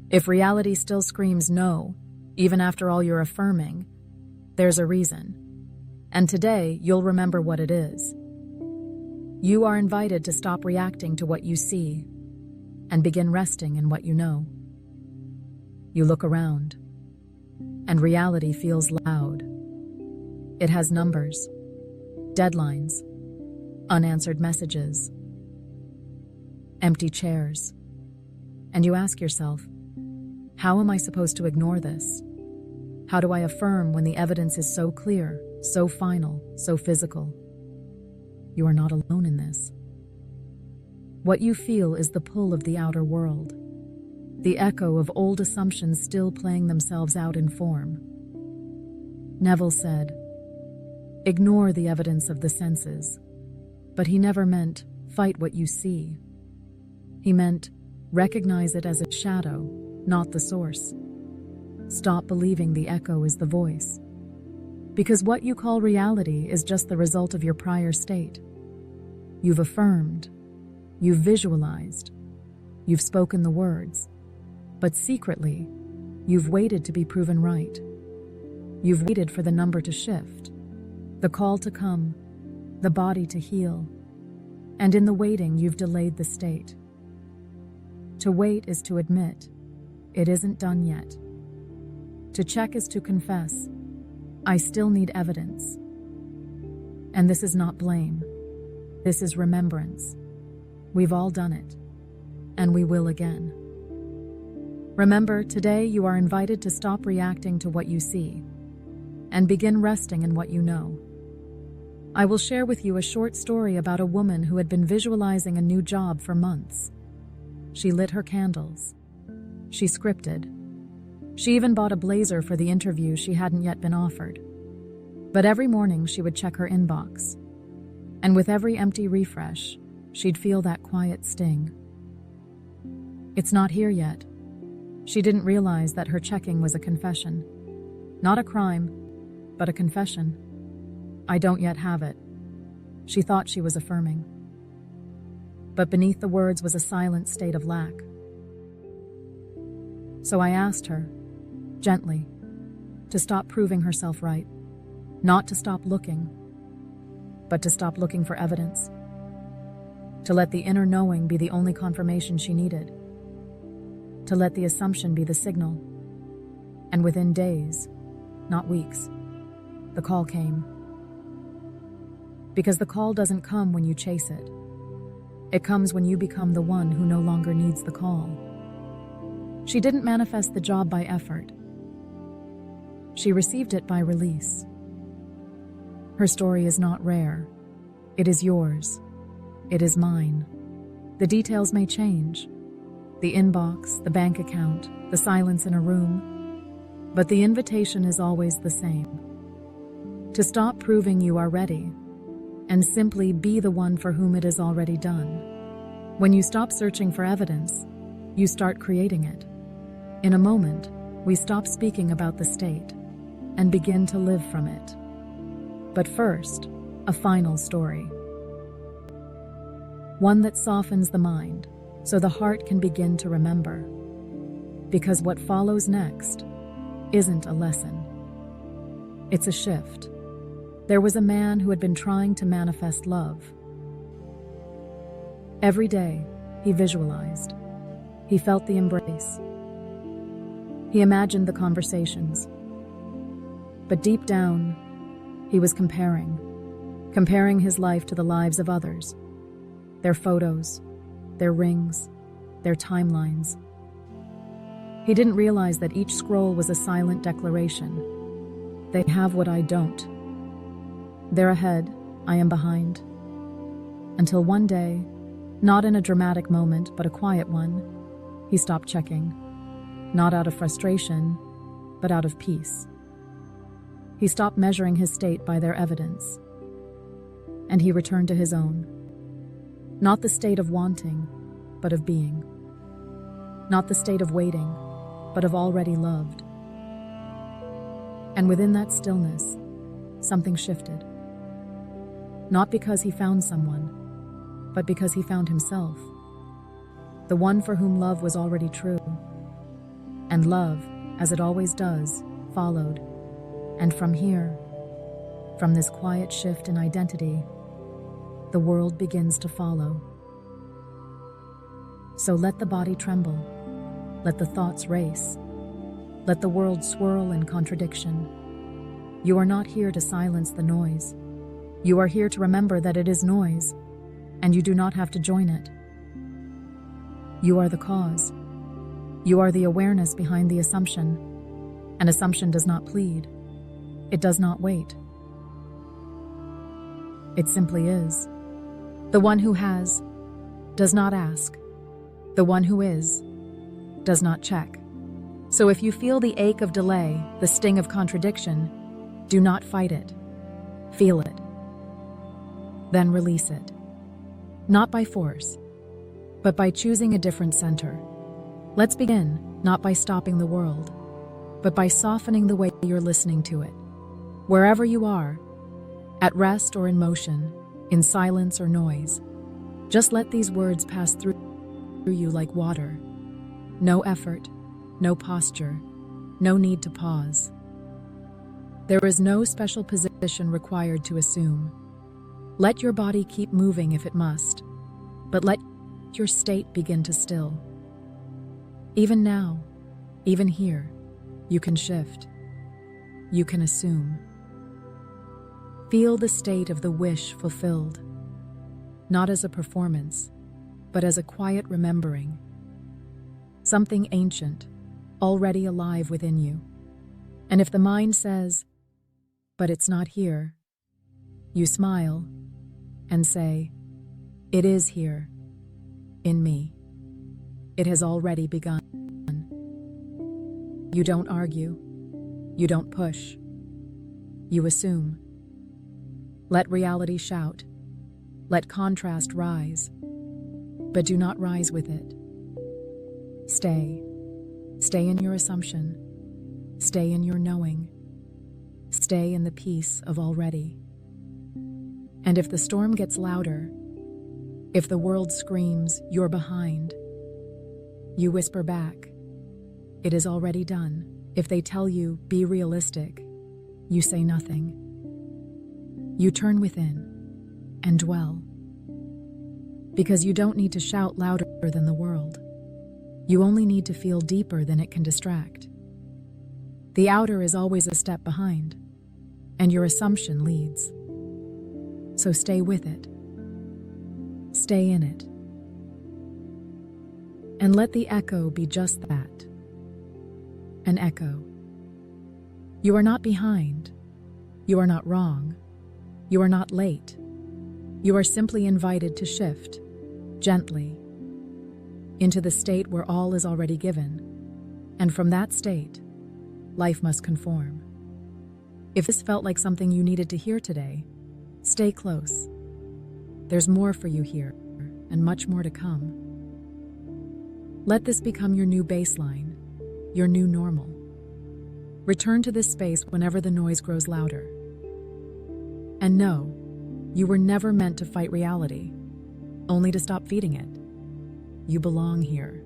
If reality still screams no, even after all you're affirming, there's a reason. And today, you'll remember what it is. You are invited to stop reacting to what you see and begin resting in what you know. You look around, and reality feels loud. It has numbers, deadlines, unanswered messages, empty chairs. And you ask yourself, how am I supposed to ignore this? How do I affirm when the evidence is so clear, so final, so physical? You are not alone in this. What you feel is the pull of the outer world, the echo of old assumptions still playing themselves out in form. Neville said, "Ignore the evidence of the senses," but he never meant fight what you see. He meant recognize it as a shadow, not the source. Stop believing the echo is the voice. Because what you call reality is just the result of your prior state. You've affirmed, you've visualized, you've spoken the words, but secretly, you've waited to be proven right. You've waited for the number to shift, the call to come, the body to heal, and in the waiting, you've delayed the state. To wait is to admit, it isn't done yet. To check is to confess, I still need evidence. And this is not blame. This is remembrance. We've all done it, and we will again. Remember, today you are invited to stop reacting to what you see and begin resting in what you know. I will share with you a short story about a woman who had been visualizing a new job for months. She lit her candles. She scripted. She even bought a blazer for the interview she hadn't yet been offered. But every morning she would check her inbox. And with every empty refresh, she'd feel that quiet sting. It's not here yet. She didn't realize that her checking was a confession. Not a crime, but a confession. I don't yet have it. She thought she was affirming. But beneath the words was a silent state of lack. So I asked her, gently, to stop proving herself right, not to stop looking, but to stop looking for evidence, to let the inner knowing be the only confirmation she needed, to let the assumption be the signal. And within days, not weeks, the call came. Because the call doesn't come when you chase it. It comes when you become the one who no longer needs the call. She didn't manifest the job by effort. She received it by release. Her story is not rare. It is yours. It is mine. The details may change. The inbox, the bank account, the silence in a room. But the invitation is always the same. To stop proving you are ready and simply be the one for whom it is already done. When you stop searching for evidence, you start creating it. In a moment, we stop speaking about the state and begin to live from it. But first, a final story. One that softens the mind so the heart can begin to remember. Because what follows next isn't a lesson. It's a shift. There was a man who had been trying to manifest love. Every day, he visualized. He felt the embrace. He imagined the conversations. But deep down, he was comparing his life to the lives of others, their photos, their rings, their timelines. He didn't realize that each scroll was a silent declaration. They have what I don't. They're ahead, I am behind. Until one day, not in a dramatic moment, but a quiet one, he stopped checking. Not out of frustration, but out of peace. He stopped measuring his state by their evidence. And he returned to his own. Not the state of wanting, but of being. Not the state of waiting, but of already loved. And within that stillness, something shifted. Not because he found someone, but because he found himself. The one for whom love was already true. And love, as it always does, followed. And from here, from this quiet shift in identity, the world begins to follow. So let the body tremble, let the thoughts race, let the world swirl in contradiction. You are not here to silence the noise. You are here to remember that it is noise, and you do not have to join it. You are the cause. You are the awareness behind the assumption. An assumption does not plead. It does not wait. It simply is. The one who has does not ask. The one who is does not check. So if you feel the ache of delay, the sting of contradiction, do not fight it. Feel it. Then release it. Not by force, but by choosing a different center. Let's begin, not by stopping the world, but by softening the way you're listening to it. Wherever you are, at rest or in motion, in silence or noise, just let these words pass through you like water. No effort, no posture, no need to pause. There is no special position required to assume. Let your body keep moving if it must, but let your state begin to still. Even now, even here, you can shift. You can assume. Feel the state of the wish fulfilled, not as a performance, but as a quiet remembering. Something ancient, already alive within you. And if the mind says, "But it's not here," you smile and say, "It is here, in me. It has already begun." You don't argue. You don't push. You assume. Let reality shout. Let contrast rise. But do not rise with it. Stay. Stay in your assumption. Stay in your knowing. Stay in the peace of already. And if the storm gets louder, if the world screams, "You're behind," you whisper back, "It is already done." If they tell you, "Be realistic," you say nothing. You turn within and dwell. Because you don't need to shout louder than the world. You only need to feel deeper than it can distract. The outer is always a step behind, and your assumption leads. So stay with it. Stay in it. And let the echo be just that. An echo. You are not behind. You are not wrong. You are not late. You are simply invited to shift, gently, into the state where all is already given. And from that state, life must conform. If this felt like something you needed to hear today, stay close. There's more for you here, and much more to come. Let this become your new baseline, your new normal. Return to this space whenever the noise grows louder. And know, you were never meant to fight reality, only to stop feeding it. You belong here.